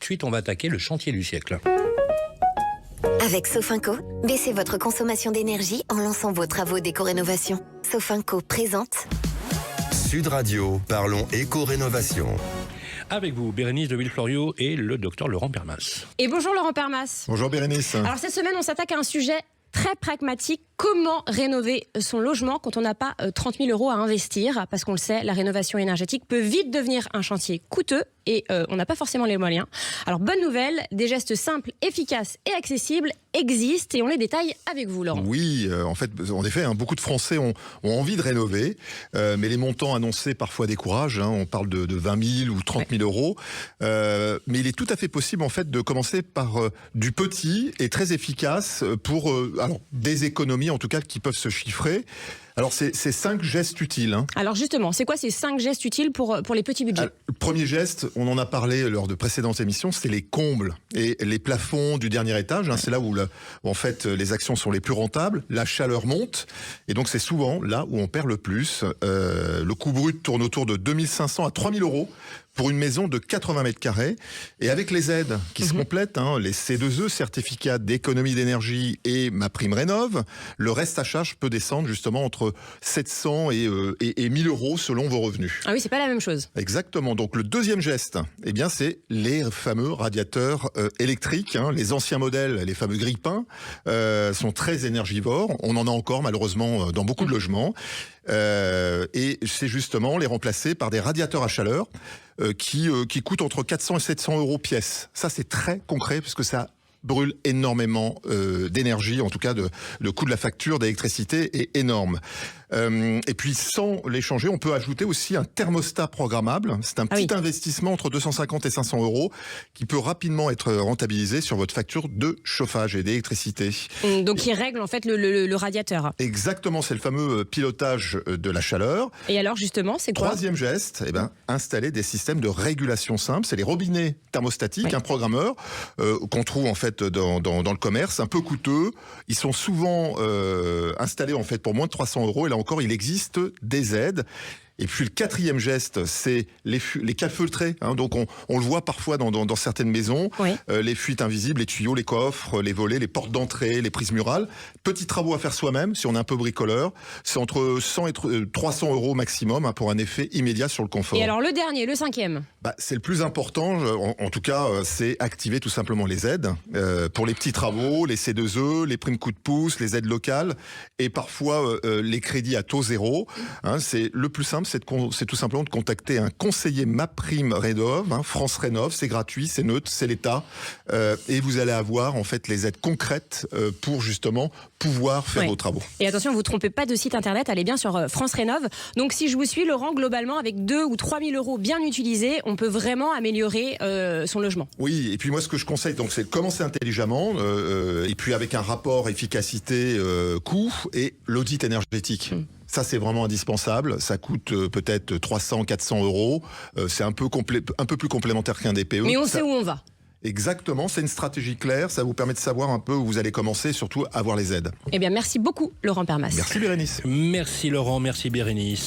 de suite, on va attaquer le chantier du siècle. Avec Sofinco, baissez votre consommation d'énergie en lançant vos travaux d'éco-rénovation. Sofinco présente Sud Radio, parlons éco-rénovation. Avec vous, Bérénice de Villefloriot et le docteur Laurent Permas. Et bonjour Laurent Permas. Bonjour Bérénice. Alors cette semaine, on s'attaque à un sujet très pragmatique. Comment rénover son logement quand on n'a pas 30 000 € à investir? Parce qu'on le sait, la rénovation énergétique peut vite devenir un chantier coûteux et on n'a pas forcément les moyens. Alors bonne nouvelle, des gestes simples, efficaces et accessibles existent et on les détaille avec vous, Laurent. Oui, en effet, beaucoup de Français ont envie de rénover, mais les montants annoncés parfois découragent. On parle de 20 000 ou 30 000 euros. Mais il est tout à fait possible en fait de commencer par du petit et très efficace pour des économies en tout cas qui peuvent se chiffrer. Alors, c'est 5 gestes utiles. Alors justement, c'est quoi ces 5 gestes utiles pour les petits budgets? Le premier geste, on en a parlé lors de précédentes émissions, c'est les combles et les plafonds du dernier étage. C'est là où en fait les actions sont les plus rentables, la chaleur monte et donc c'est souvent là où on perd le plus. Le coût brut tourne autour de 2 500 à 3 000 euros pour une maison de 80 mètres carrés. Et avec les aides qui se complètent, les C2E, certificat d'économie d'énergie et ma prime rénov', le reste à charge peut descendre justement entre 700 et 1 000 euros selon vos revenus. Ah oui, c'est pas la même chose. Exactement. Donc le deuxième geste, c'est les fameux radiateurs électriques. Les anciens modèles, les fameux grille-pains, sont très énergivores. On en a encore malheureusement dans beaucoup de logements. Et c'est justement les remplacer par des radiateurs à chaleur qui coûtent entre 400 et 700 euros pièce. Ça, c'est très concret puisque ça brûle énormément d'énergie. En tout cas, le coût de la facture d'électricité est énorme. Et puis, sans les changer, on peut ajouter aussi un thermostat programmable. C'est un petit investissement entre 250 et 500 euros qui peut rapidement être rentabilisé sur votre facture de chauffage et d'électricité. Donc, il règle en fait le radiateur. Exactement, c'est le fameux pilotage de la chaleur. Et alors, justement, c'est quoi? Troisième geste, installer des systèmes de régulation simples. C'est les robinets thermostatiques, un programmeur qu'on trouve en fait dans le commerce, un peu coûteux. Ils sont souvent installés en fait pour moins de 300 euros. Et là encore, il existe des aides. Et puis le quatrième geste, c'est les cales feutrées. Donc on le voit parfois dans certaines maisons, les fuites invisibles, les tuyaux, les coffres, les volets, les portes d'entrée, les prises murales. Petits travaux à faire soi-même, si on est un peu bricoleur. C'est entre 100 et 300 euros maximum pour un effet immédiat sur le confort. Et alors le dernier, le cinquième? C'est le plus important, en tout cas, c'est activer tout simplement les aides. Pour les petits travaux, les C2E, les primes coup de pouce, les aides locales et parfois les crédits à taux zéro. C'est le plus simple. C'est tout simplement de contacter un conseiller MaPrimeRénov', France Rénov', c'est gratuit, c'est neutre, c'est l'État, et vous allez avoir en fait les aides concrètes pour justement pouvoir faire vos travaux. Et attention, vous ne trompez pas de site internet, allez bien sur France Rénov'. Donc si je vous suis, Laurent, globalement, avec 2 ou 3 000 euros bien utilisés, on peut vraiment améliorer son logement. Oui, et puis moi ce que je conseille, c'est de commencer intelligemment, et puis avec un rapport efficacité-coût et l'audit énergétique. Ça, c'est vraiment indispensable. Ça coûte peut-être 300, 400 euros. C'est un peu plus complémentaire qu'un DPE. Mais on sait où on va. Exactement, c'est une stratégie claire. Ça vous permet de savoir un peu où vous allez commencer, surtout avoir les aides. Eh bien, merci beaucoup, Laurent Permas. Merci Bérénice. Merci Laurent, merci Bérénice.